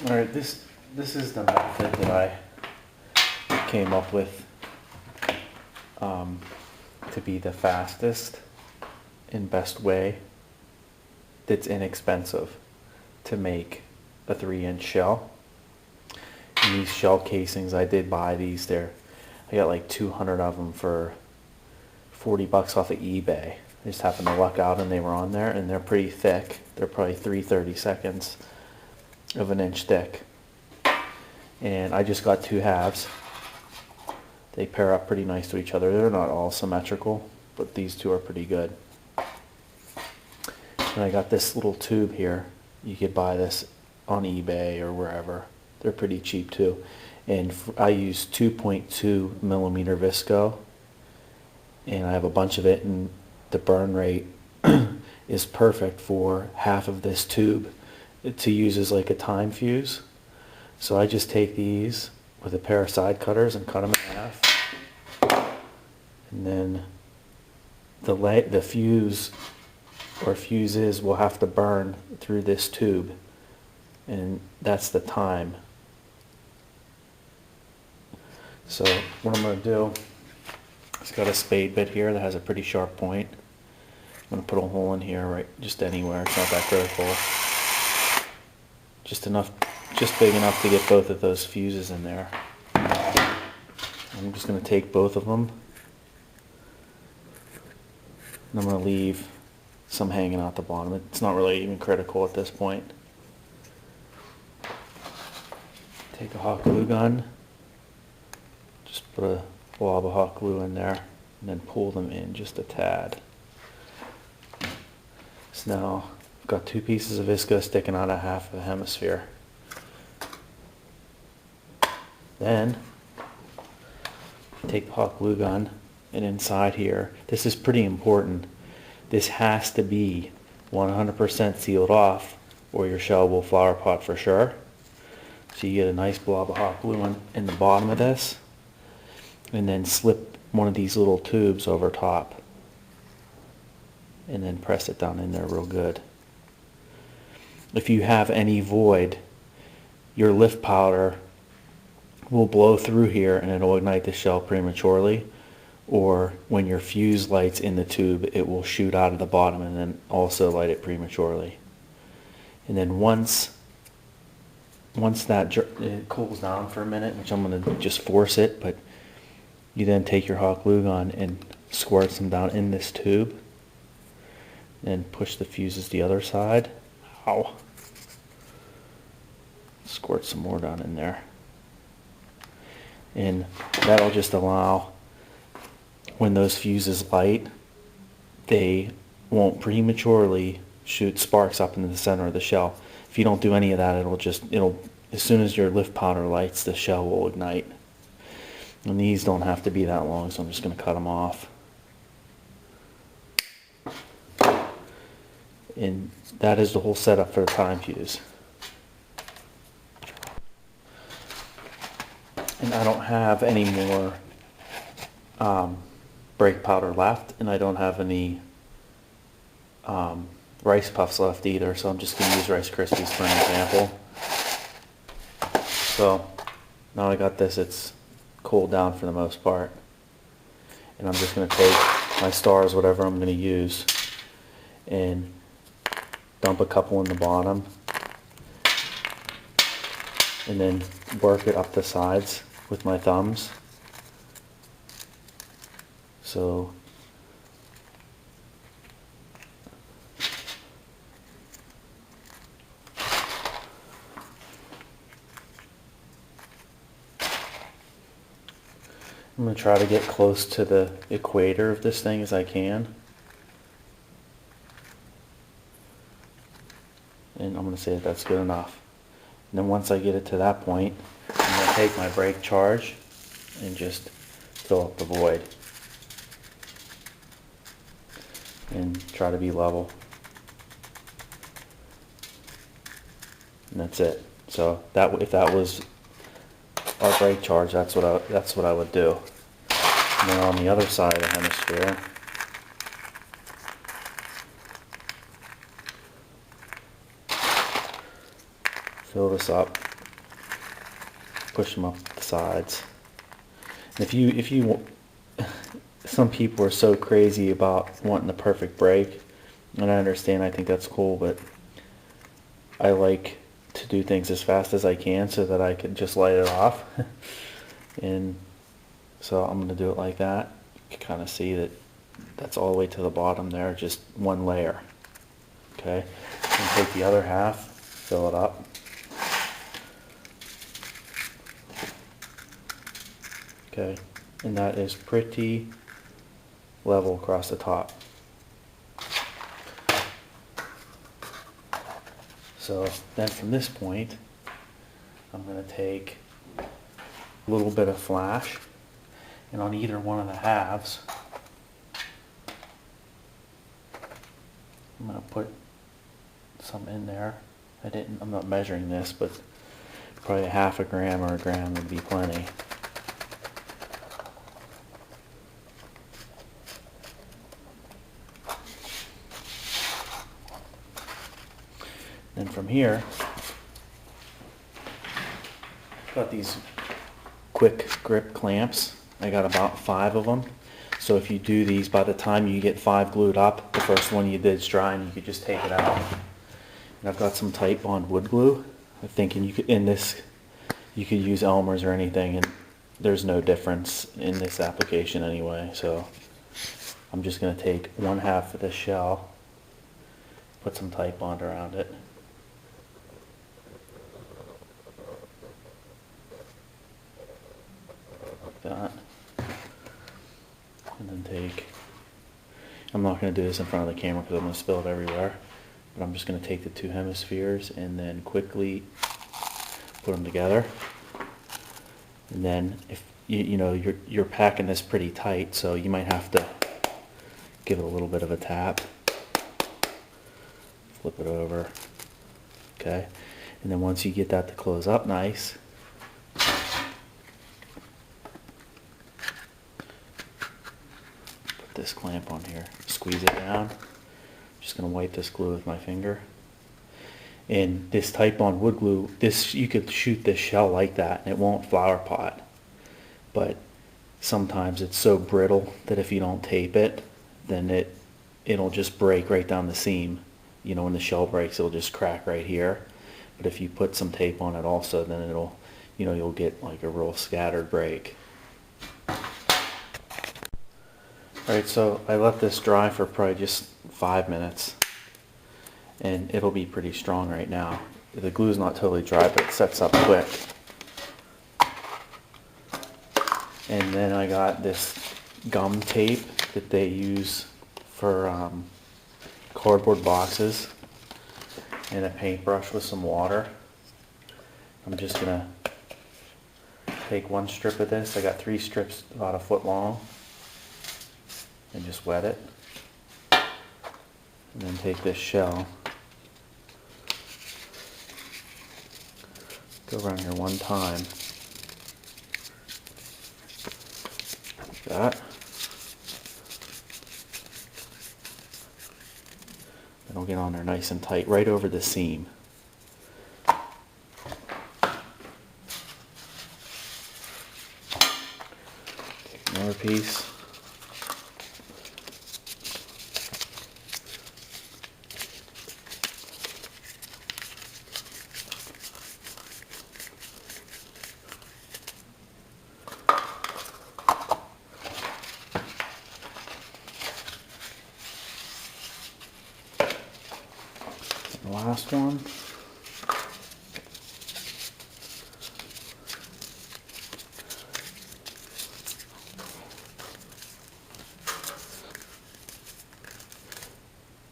Alright, this is the method that I came up with to be the fastest and best way that's inexpensive to make a 3-inch shell. And these shell casings, I did buy these. I got like 200 of them for $40 off of eBay. I just happened to luck out and they were on there, and they're pretty thick. They're probably 3/32 of an inch thick. And I just got 2 halves. They pair up pretty nice to each other. They're not all symmetrical, but these two are pretty good. And I got this little tube here. You could buy this on eBay or wherever. They're pretty cheap too. And I use 2.2 millimeter Visco, and I have a bunch of it, and the burn rate is perfect for half of this tube to use as like a time fuse. So I just take these with a pair of side cutters and cut them in half, and then the fuse or fuses will have to burn through this tube, and that's the time. So what I'm going to do, it's got a spade bit here that has a pretty sharp point. I'm going to put a hole in here, right, just anywhere. It's not that critical. Just big enough to get both of those fuses in there. I'm just going to take both of them, and I'm going to leave some hanging out the bottom. It's not really even critical at this point. Take a hot glue gun, just put a blob of hot glue in there, and then pull them in just a tad. So now I've got 2 pieces of Visco sticking out of half of a hemisphere. Then take the hot glue gun, and inside here, this is pretty important. This has to be 100% sealed off, or your shell will flower pot for sure. So you get a nice blob of hot glue in the bottom of this, and then slip one of these little tubes over top, and then press it down in there real good. If you have any void, your lift powder will blow through here and it'll ignite the shell prematurely, or when your fuse lights in the tube, it will shoot out of the bottom and then also light it prematurely. And then once that it cools down for a minute, which I'm going to just force it, but you then take your hot glue gun and squirt some down in this tube, and push the fuses the other side. Ow. Squirt some more down in there. And that'll just allow, when those fuses light, they won't prematurely shoot sparks up into the center of the shell. If you don't do any of that, it'll as soon as your lift powder lights, the shell will ignite. And these don't have to be that long, so I'm just going to cut them off. And that is the whole setup for the time fuse. And I don't have any more brake powder left, and I don't have any Rice Puffs left either, so I'm just going to use Rice Krispies for an example. So now I got this, it's cooled down for the most part, and I'm just going to take my stars, whatever I'm going to use, and dump a couple in the bottom, and then work it up the sides with my thumbs. So I'm going to try to get close to the equator of this thing as I can. And I'm going to say that that's good enough. And then once I get it to that point, I'm going to take my brake charge and just fill up the void. And try to be level. And that's it. So if that was our brake charge, that's what I would do. And then on the other side of the hemisphere, fill this up. push them up the sides. And if you, some people are so crazy about wanting the perfect break, and I understand, I think that's cool, but I like to do things as fast as I can so that I can just light it off. And so I'm going to do it like that. You can kind of see that that's all the way to the bottom there, just one layer. Okay, and take the other half, fill it up. Okay, and that is pretty level across the top. So then from this point, I'm going to take a little bit of flash, and on either one of the halves, I'm going to put some in there. I'm not measuring this, but probably a half a gram or a gram would be plenty. Then from here, got these quick grip clamps. I got about 5 of them. So if you do these, by the time you get 5 glued up, the first one you did's dry and you could just take it out. And I've got some tight bond wood glue. I'm thinking you could, in this, you could use Elmer's or anything, and there's no difference in this application anyway. So I'm just going to take 1/2 of this shell, put some tight bond around it. That, and then take, I'm not going to do this in front of the camera because I'm going to spill it everywhere, but I'm just going to take the 2 hemispheres and then quickly put them together. And then if you know you're packing this pretty tight, so you might have to give it a little bit of a tap, flip it over. Okay, and then once you get that to close up nice, this clamp on here, squeeze it down. Just going to wipe this glue with my finger. And this tight bond wood glue, this, you could shoot this shell like that and it won't flower pot. But sometimes it's so brittle that if you don't tape it, then it'll just break right down the seam. You know, when the shell breaks, it'll just crack right here. But if you put some tape on it also, then it'll, you know, you'll get like a real scattered break. Alright, so I let this dry for probably just 5 minutes, and it'll be pretty strong right now. The glue's not totally dry, but it sets up quick. And then I got this gum tape that they use for cardboard boxes, and a paintbrush with some water. I'm just going to take 1 strip of this. I got 3 strips about 1 foot long. And just wet it, and then take this shell, go around here 1 time, like that. It'll get on there nice and tight, right over the seam. Take another piece. The last one.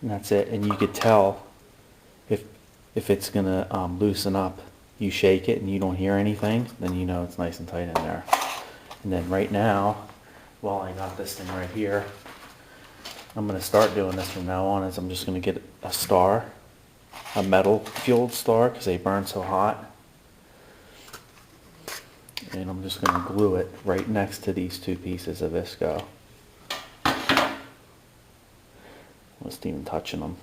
And that's it. And you could tell if it's gonna loosen up. You shake it and you don't hear anything, then you know it's nice and tight in there. And then right now, while I got this thing right here, I'm gonna start doing this from now on. Is I'm just gonna get a star, a metal fueled star, because they burn so hot. And I'm just gonna glue it right next to these 2 pieces of Visco. Wasn't even touching them.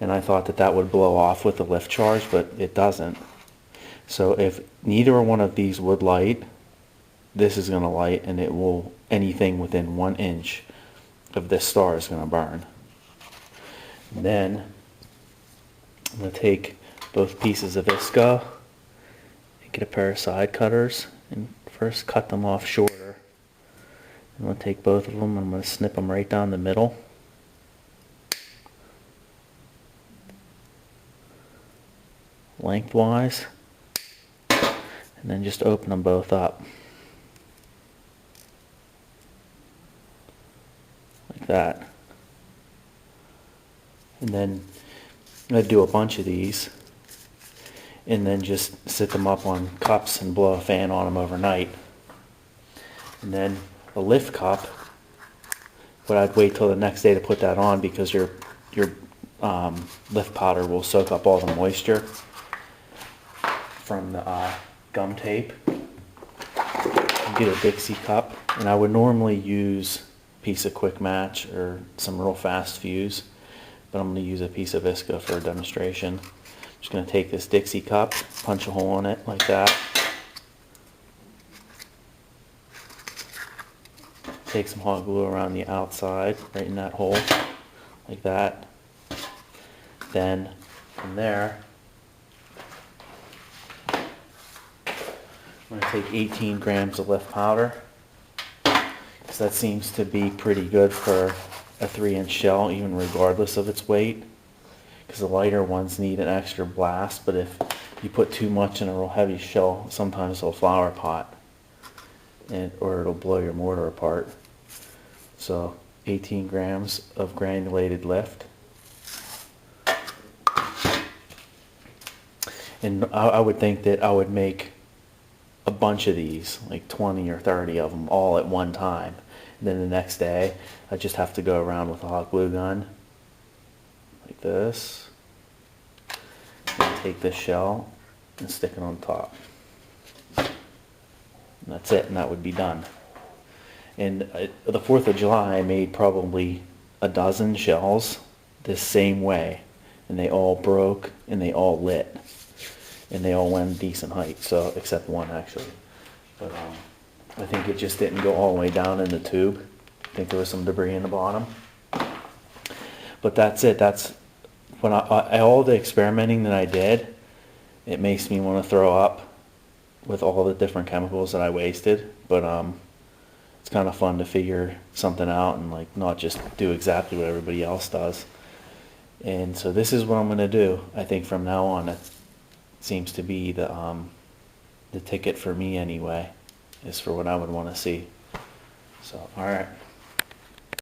And I thought that would blow off with the lift charge, but it doesn't. So if neither one of these would light, this is going to light, and it will, anything within 1 inch of this star is going to burn. And then I'm going to take both pieces of visco and get a pair of side cutters and first cut them off shorter. I'm going to take both of them and I'm going to snip them right down the middle. Lengthwise. And then just open them both up. Like that. And then I'm going to do a bunch of these and then just sit them up on cups and blow a fan on them overnight. And then a lift cup, but I'd wait till the next day to put that on because your lift powder will soak up all the moisture from the gum tape. Get a Dixie cup, and I would normally use a piece of quick match or some real fast fuse, but I'm going to use a piece of visco for a demonstration. I'm just going to take this Dixie cup, punch a hole in it like that. Take some hot glue around the outside, right in that hole, like that. Then from there, I'm going to take 18 grams of lift powder, because that seems to be pretty good for a 3-inch shell, even regardless of its weight. Because the lighter ones need an extra blast, but if you put too much in a real heavy shell, sometimes it'll flower pot, or it'll blow your mortar apart. So 18 grams of granulated lift. And I would think that I would make a bunch of these, like 20 or 30 of them all at one time. And then the next day, I just have to go around with a hot glue gun, like this. And take this shell and stick it on top. And that's it, and that would be done. And the 4th of July, I made probably a dozen shells this same way. And they all broke, and they all lit. And they all went decent height, so except one actually. But I think it just didn't go all the way down in the tube. I think there was some debris in the bottom. But that's it. That's when all the experimenting that I did, it makes me want to throw up with all the different chemicals that I wasted. But it's kind of fun to figure something out and like not just do exactly what everybody else does. And so this is what I'm going to do. I think from now on, it seems to be the ticket for me anyway, is for what I would want to see. So, all right.